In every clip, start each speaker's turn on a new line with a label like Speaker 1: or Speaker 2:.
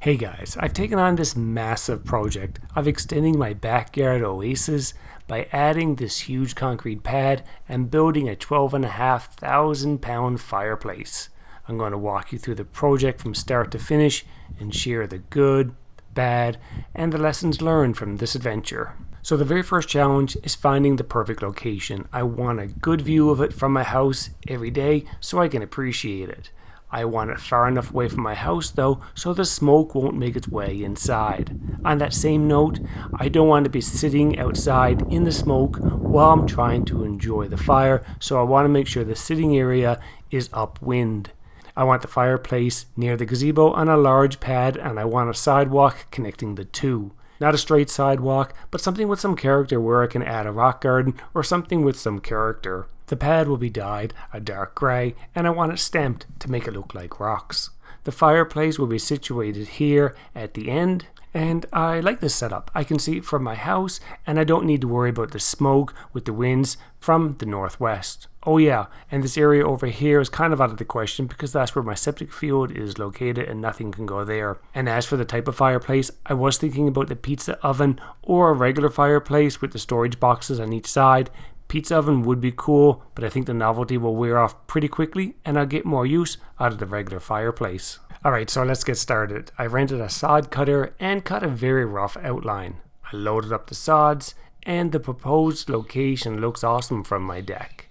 Speaker 1: Hey guys, I've taken on this massive project of extending my backyard oasis by adding this huge concrete pad and building a 12,500 pound fireplace. I'm going to walk you through the project from start to finish and share the good, the bad, and the lessons learned from this adventure. So the very first challenge is finding the perfect location. I want a good view of it from my house every day so I can appreciate it. I want it far enough away from my house though so the smoke won't make its way inside. On that same note, I don't want to be sitting outside in the smoke while I'm trying to enjoy the fire, so I want to make sure the sitting area is upwind. I want the fireplace near the gazebo on a large pad, and I want a sidewalk connecting the two. Not a straight sidewalk, but something with some character where I can add a rock garden or something with some character. The pad will be dyed a dark grey, and I want it stamped to make it look like rocks. The fireplace will be situated here at the end, and I like this setup. I can see it from my house, and I don't need to worry about the smoke with the winds from the northwest. Oh yeah, and this area over here is kind of out of the question because that's where my septic field is located and nothing can go there. And as for the type of fireplace, I was thinking about the pizza oven or a regular fireplace with the storage boxes on each side. Pizza oven would be cool, but I think the novelty will wear off pretty quickly and I'll get more use out of the regular fireplace. Alright, so let's get started. I rented a sod cutter and cut a very rough outline. I loaded up the sods and the proposed location looks awesome from my deck.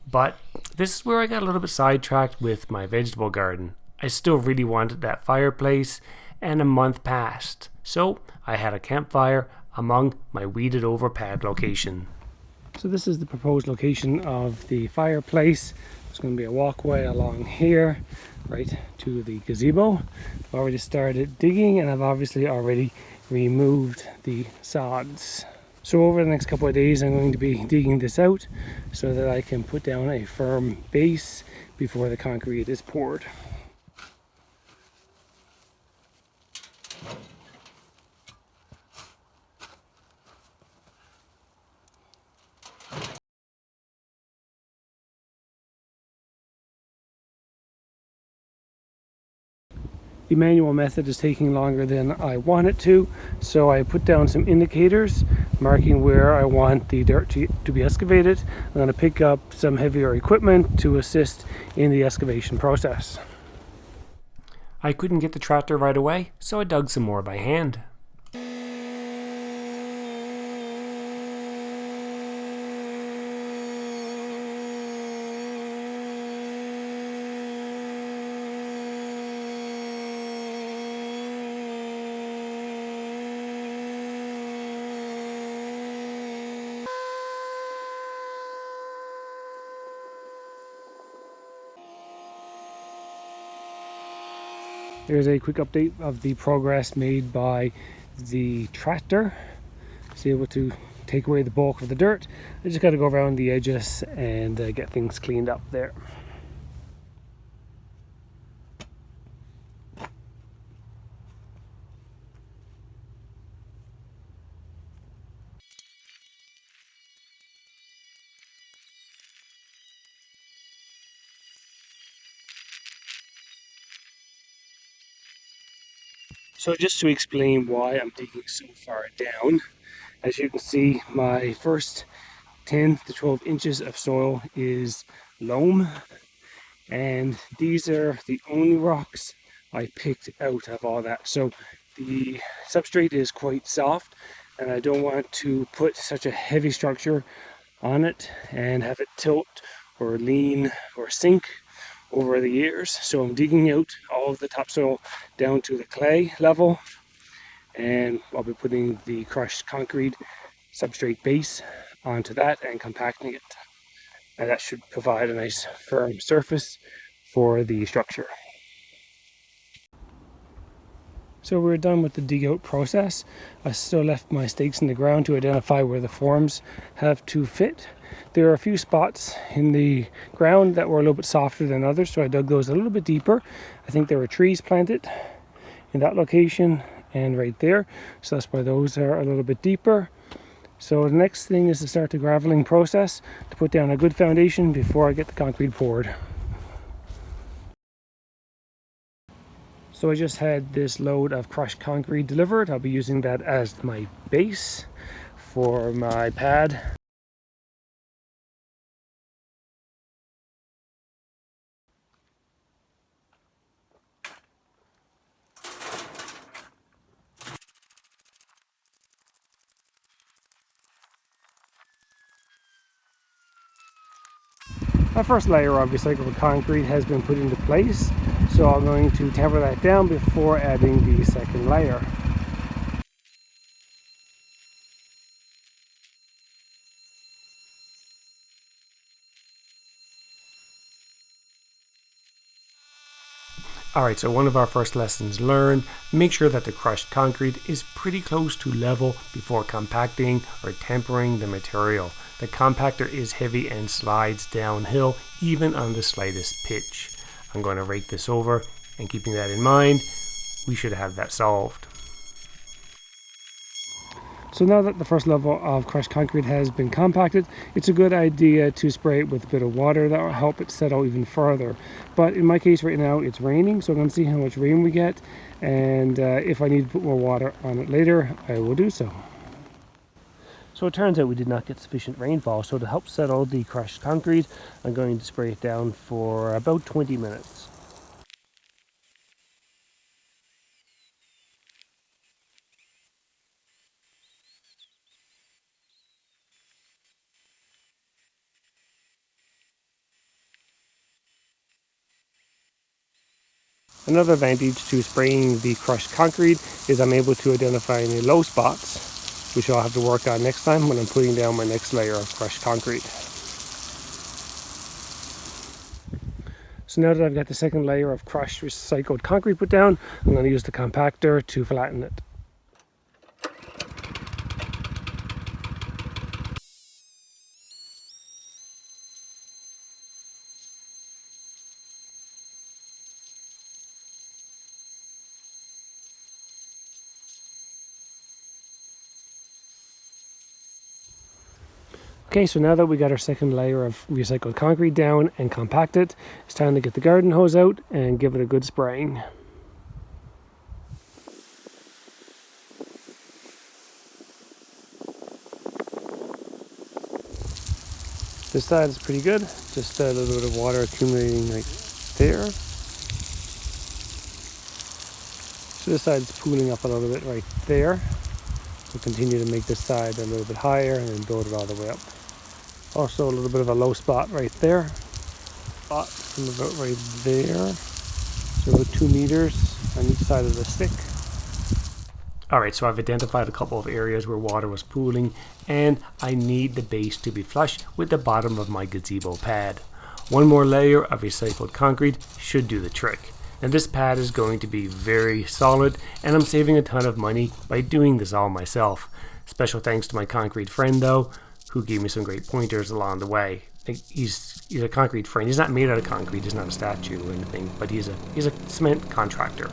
Speaker 1: But this is where I got a little bit sidetracked with my vegetable garden. I still really wanted that fireplace and a month passed. So I had a campfire among my weeded over pad location. So this is the proposed location of the fireplace. There's going to be a walkway along here, right to the gazebo. I've already started digging and I've obviously already removed the sods. So over the next couple of days I'm going to be digging this out so that I can put down a firm base before the concrete is poured. The manual method is taking longer than I want it to, so I put down some indicators marking where I want the dirt to be excavated. I'm going to pick up some heavier equipment to assist in the excavation process. I couldn't get the tractor right away, so I dug some more by hand. Here's a quick update of the progress made by the tractor. It's able to take away the bulk of the dirt. I just got to go around the edges and get things cleaned up there. So just to explain why I'm digging so far down, as you can see, my first 10 to 12 inches of soil is loam, and these are the only rocks I picked out of all that. So the substrate is quite soft and I don't want to put such a heavy structure on it and have it tilt or lean or sink over the years. So I'm digging out all of the topsoil down to the clay level, and I'll be putting the crushed concrete substrate base onto that and compacting it, and that should provide a nice firm surface for the structure. So we're done with the dig out process. I still left my stakes in the ground to identify where the forms have to fit. There are a few spots in the ground that were a little bit softer than others, so I dug those a little bit deeper. I think there were trees planted in that location and right there, so that's why those are a little bit deeper. So the next thing is to start the graveling process to put down a good foundation before I get the concrete poured. So I just had this load of crushed concrete delivered. I'll be using that as my base for my pad. My first layer of recycled concrete has been put into place, so I'm going to temper that down before adding the second layer. Alright, so one of our first lessons learned, make sure that the crushed concrete is pretty close to level before compacting or tempering the material. The compactor is heavy and slides downhill even on the slightest pitch. I'm going to rake this over, and keeping that in mind, we should have that solved. So now that the first level of crushed concrete has been compacted, it's a good idea to spray it with a bit of water. That will help it settle even further. But in my case right now it's raining, so I'm going to see how much rain we get, and if I need to put more water on it later, I will do so. So it turns out we did not get sufficient rainfall, so to help settle the crushed concrete, I'm going to spray it down for about 20 minutes. Another advantage to spraying the crushed concrete is I'm able to identify any low spots, which I'll have to work on next time when I'm putting down my next layer of crushed concrete. So now that I've got the second layer of crushed recycled concrete put down, I'm going to use the compactor to flatten it. Okay, so now that we got our second layer of recycled concrete down and compacted, it's time to get the garden hose out and give it a good spraying. This side is pretty good, just a little bit of water accumulating right there. So this side is pooling up a little bit right there. We'll continue to make this side a little bit higher and then build it all the way up. Also a little bit of a low spot right there. Spot from about right there. So about 2 meters on each side of the stick. Alright, so I've identified a couple of areas where water was pooling, and I need the base to be flush with the bottom of my gazebo pad. One more layer of recycled concrete should do the trick. Now this pad is going to be very solid, and I'm saving a ton of money by doing this all myself. Special thanks to my concrete friend though, who gave me some great pointers along the way. He's a concrete friend. He's not made out of concrete, he's not a statue or anything, but he's a cement contractor.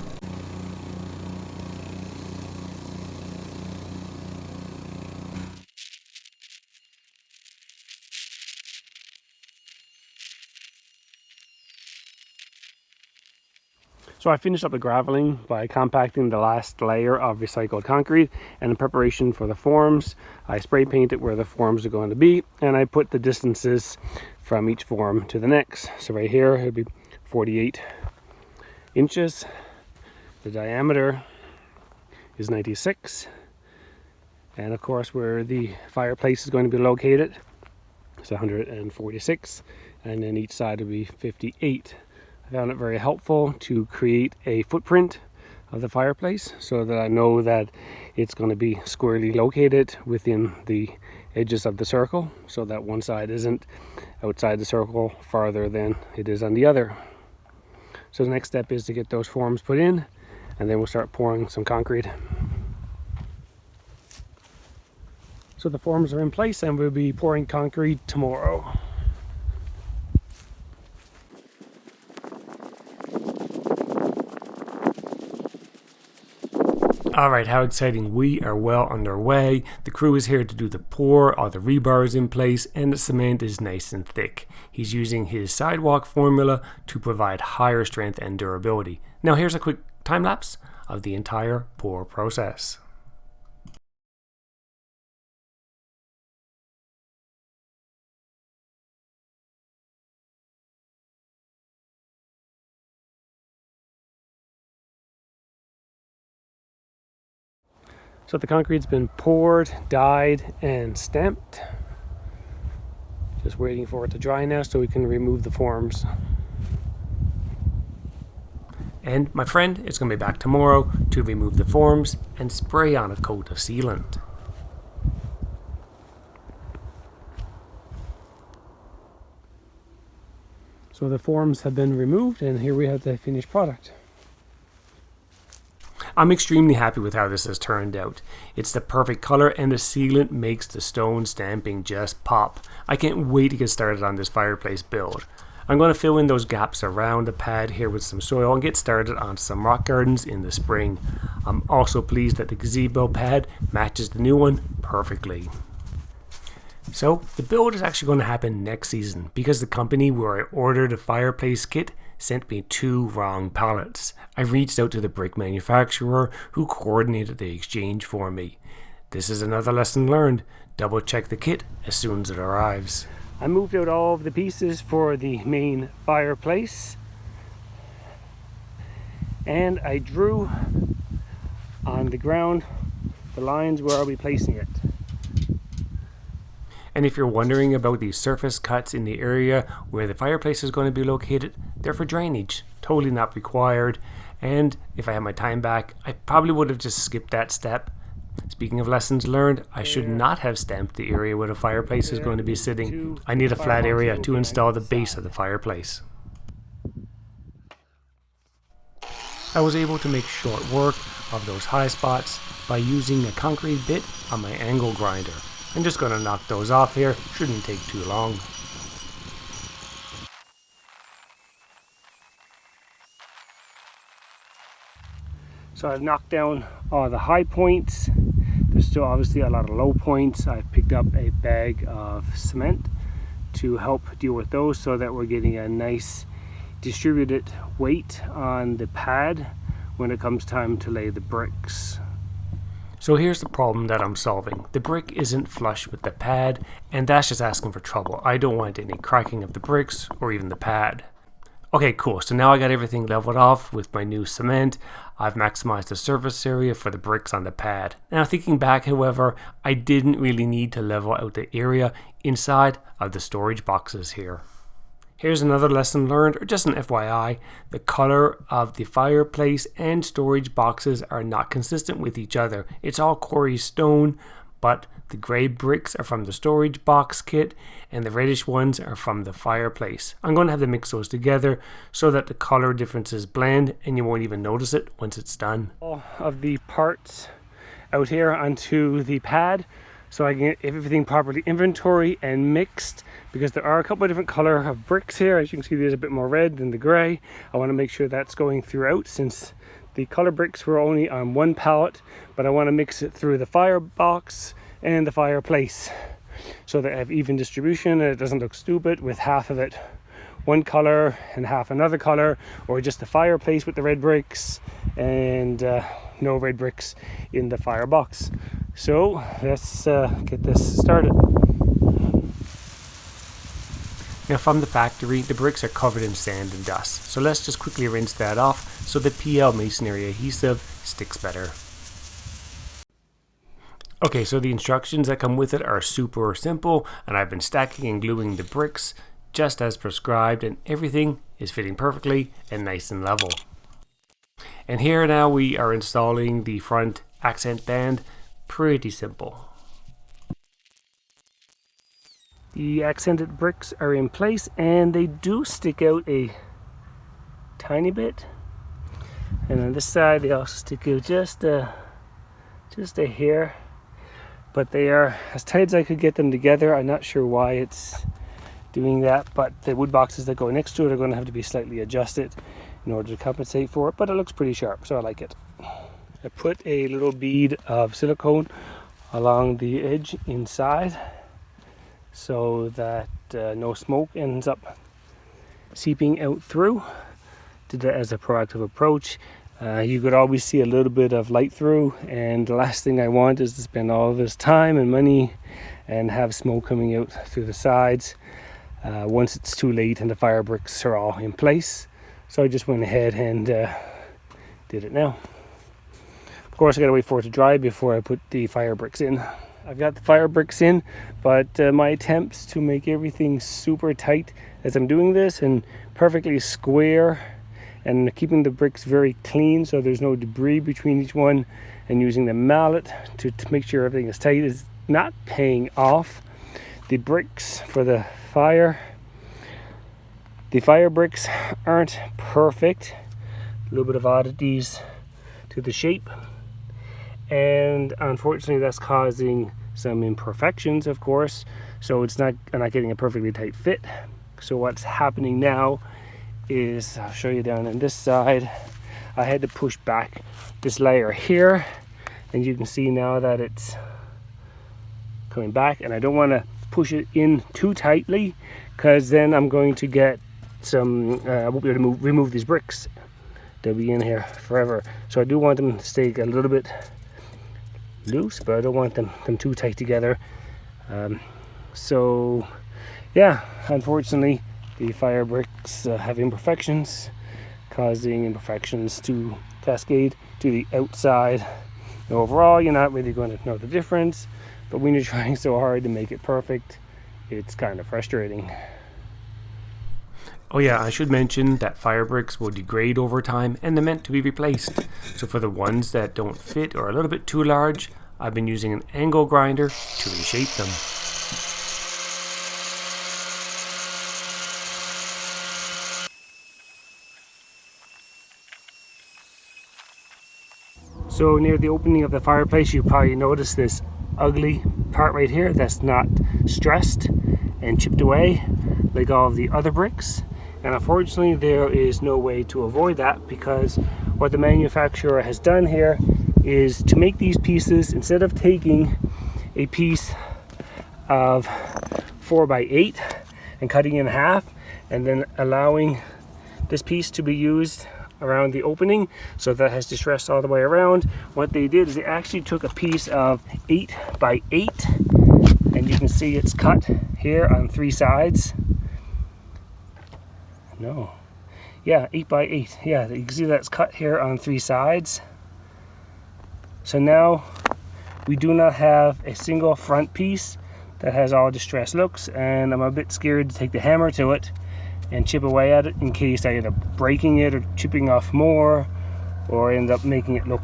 Speaker 1: So I finished up the graveling by compacting the last layer of recycled concrete, and in preparation for the forms, I spray painted where the forms are going to be, and I put the distances from each form to the next. So right here it'll be 48 inches. The diameter is 96, and of course where the fireplace is going to be located, it's 146, and then each side will be 58. I found it very helpful to create a footprint of the fireplace so that I know that it's going to be squarely located within the edges of the circle, so that one side isn't outside the circle farther than it is on the other. So the next step is to get those forms put in, and then we'll start pouring some concrete. So the forms are in place, and we'll be pouring concrete tomorrow. Alright, how exciting. We are well underway. The crew is here to do the pour, all the rebars in place, and the cement is nice and thick. He's using his sidewalk formula to provide higher strength and durability. Now here's a quick time lapse of the entire pour process. So the concrete's been poured, dyed, and stamped. Just waiting for it to dry now so we can remove the forms. And my friend is going to be back tomorrow to remove the forms and spray on a coat of sealant. So the forms have been removed and here we have the finished product. I'm extremely happy with how this has turned out. It's the perfect color and the sealant makes the stone stamping just pop. I can't wait to get started on this fireplace build. I'm going to fill in those gaps around the pad here with some soil and get started on some rock gardens in the spring. I'm also pleased that the gazebo pad matches the new one perfectly. So the build is actually going to happen next season because the company where I ordered a fireplace kit sent me 2 wrong pallets. I reached out to the brick manufacturer who coordinated the exchange for me. This is another lesson learned. Double check the kit as soon as it arrives. I moved out all of the pieces for the main fireplace and I drew on the ground the lines where I'll be placing it. And if you're wondering about these surface cuts in the area where the fireplace is going to be located, they're for drainage, totally not required. And if I had my time back, I probably would have just skipped that step. Speaking of lessons learned, I should not have stamped the area where the fireplace is going to be sitting. I need a flat area to install the base of the fireplace. I was able to make short work of those high spots by using a concrete bit on my angle grinder. I'm just going to knock those off here, shouldn't take too long. So I've knocked down all the high points. There's still obviously a lot of low points. I've picked up a bag of cement to help deal with those so that we're getting a nice distributed weight on the pad when it comes time to lay the bricks. So here's the problem that I'm solving. The brick isn't flush with the pad, and that's just asking for trouble. I don't want any cracking of the bricks or even the pad. Okay, cool. So now I got everything leveled off with my new cement. I've maximized the surface area for the bricks on the pad. Now thinking back, however, I didn't really need to level out the area inside of the storage boxes here. Here's another lesson learned, or just an FYI, the color of the fireplace and storage boxes are not consistent with each other. It's all quarry stone, but the grey bricks are from the storage box kit and the reddish ones are from the fireplace. I'm going to have to mix those together so that the color differences blend and you won't even notice it once it's done. All of the parts out here onto the pad so I can get everything properly inventory and mixed, because there are a couple of different color of bricks here. As you can see, there's a bit more red than the gray. I want to make sure that's going throughout since the color bricks were only on one pallet, but I want to mix it through the firebox and the fireplace so that I have even distribution and it doesn't look stupid with half of it one color and half another color, or just the fireplace with the red bricks and no red bricks in the firebox. So let's get this started. Now from the factory, the bricks are covered in sand and dust, so let's just quickly rinse that off so the PL masonry adhesive sticks better. Okay, so the instructions that come with it are super simple, and I've been stacking and gluing the bricks just as prescribed, and everything is fitting perfectly and nice and level. And here now we are installing the front accent band. Pretty simple. The accented bricks are in place and they do stick out a tiny bit, and on this side they also stick out just a hair, but they are as tight as I could get them together. I'm not sure why it's doing that, but the wood boxes that go next to it are going to have to be slightly adjusted in order to compensate for it, but it looks pretty sharp, so I like it. I put a little bead of silicone along the edge inside so that no smoke ends up seeping out through. Did that as a proactive approach. You could always see a little bit of light through, and the last thing I want is to spend all this time and money and have smoke coming out through the sides once it's too late and the fire bricks are all in place. So I just went ahead and did it now. Of course, I gotta wait for it to dry before I put the fire bricks in. I've got the fire bricks in, but my attempts to make everything super tight as I'm doing this and perfectly square and keeping the bricks very clean so there's no debris between each one, and using the mallet to make sure everything is tight is not paying off. The bricks for the fire bricks aren't perfect. A little bit of oddities to the shape, and unfortunately that's causing some imperfections, of course, so I'm not getting a perfectly tight fit. So what's happening now is, I'll show you down on this side, I had to push back this layer here, and you can see now that it's coming back, and I don't want to push it in too tightly because then I'm going to get some I won't be able to remove these bricks. They'll be in here forever, so I do want them to stay a little bit loose, but I don't want them too tight together. So yeah, unfortunately the fire bricks have imperfections, causing imperfections to cascade to the outside. And overall, you're not really going to know the difference, but when you're trying so hard to make it perfect, it's kind of frustrating. Oh yeah, I should mention that fire bricks will degrade over time and they're meant to be replaced. So for the ones that don't fit or are a little bit too large, I've been using an angle grinder to reshape them. So near the opening of the fireplace, you probably notice this ugly part right here that's not stressed and chipped away like all of the other bricks. And unfortunately there is no way to avoid that, because what the manufacturer has done here is to make these pieces, instead of taking a piece of 4x8 and cutting it in half and then allowing this piece to be used around the opening so that has distress all the way around, what they did is they actually took a piece of 8x8, and you can see it's cut here on 3 sides. No, yeah, 8x8, yeah, you can see that's cut here on 3 sides. So now we do not have a single front piece that has all distressed looks, and I'm a bit scared to take the hammer to it and chip away at it in case I end up breaking it or chipping off more, or end up making it look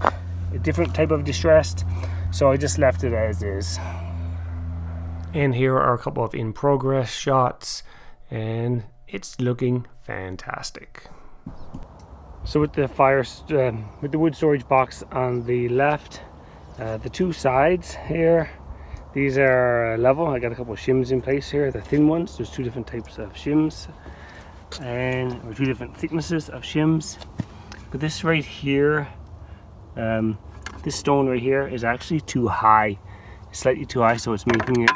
Speaker 1: a different type of distressed. So I just left it as is. And here are a couple of in progress shots, and it's looking fantastic. So with the wood storage box on the left, the 2 sides here, these are level. I got a couple of shims in place here, the thin ones. There's 2 different types of shims, or 2 different thicknesses of shims. But this right here, this stone right here is actually too high, slightly too high, so it's making it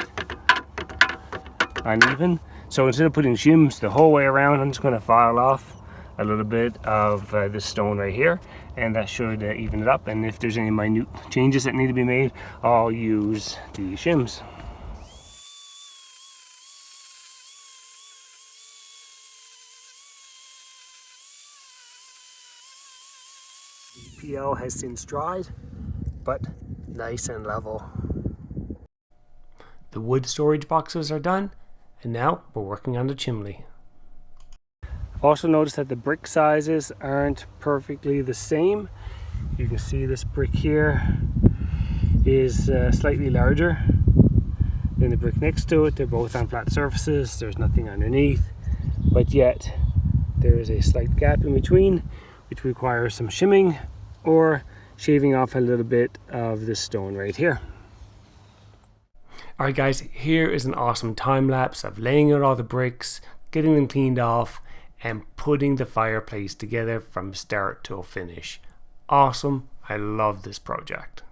Speaker 1: uneven. So instead of putting shims the whole way around, I'm just going to file off a little bit of this stone right here, and that should even it up. And if there's any minute changes that need to be made, I'll use the shims. The PL has since dried, but nice and level. The wood storage boxes are done, and now we're working on the chimney. Also notice that the brick sizes aren't perfectly the same. You can see this brick here is slightly larger than the brick next to it. They're both on flat surfaces, there's nothing underneath, but yet there is a slight gap in between, which requires some shimming or shaving off a little bit of this stone right here. Alright guys, here is an awesome time lapse of laying out all the bricks, getting them cleaned off, and putting the fireplace together from start to finish. Awesome. I love this project.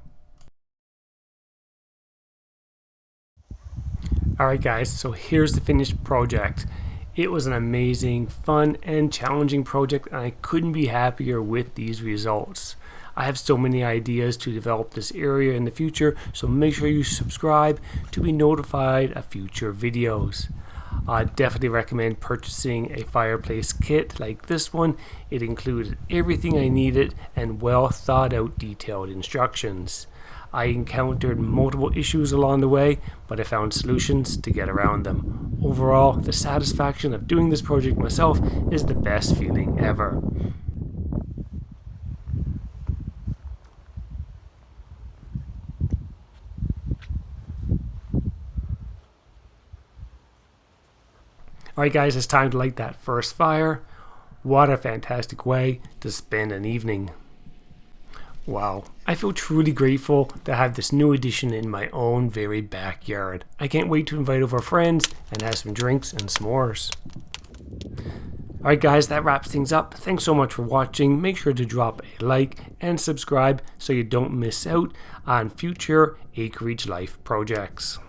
Speaker 1: Alright guys, so here's the finished project. It was an amazing, fun, and challenging project, and I couldn't be happier with these results. I have so many ideas to develop this area in the future, so make sure you subscribe to be notified of future videos. I definitely recommend purchasing a fireplace kit like this one. It included everything I needed and well thought out detailed instructions. I encountered multiple issues along the way, but I found solutions to get around them. Overall, the satisfaction of doing this project myself is the best feeling ever. Alright guys, it's time to light that first fire. What a fantastic way to spend an evening. Wow, I feel truly grateful to have this new addition in my own very backyard. I can't wait to invite over friends and have some drinks and s'mores. Alright guys, that wraps things up. Thanks so much for watching. Make sure to drop a like and subscribe so you don't miss out on future Acreage Life projects.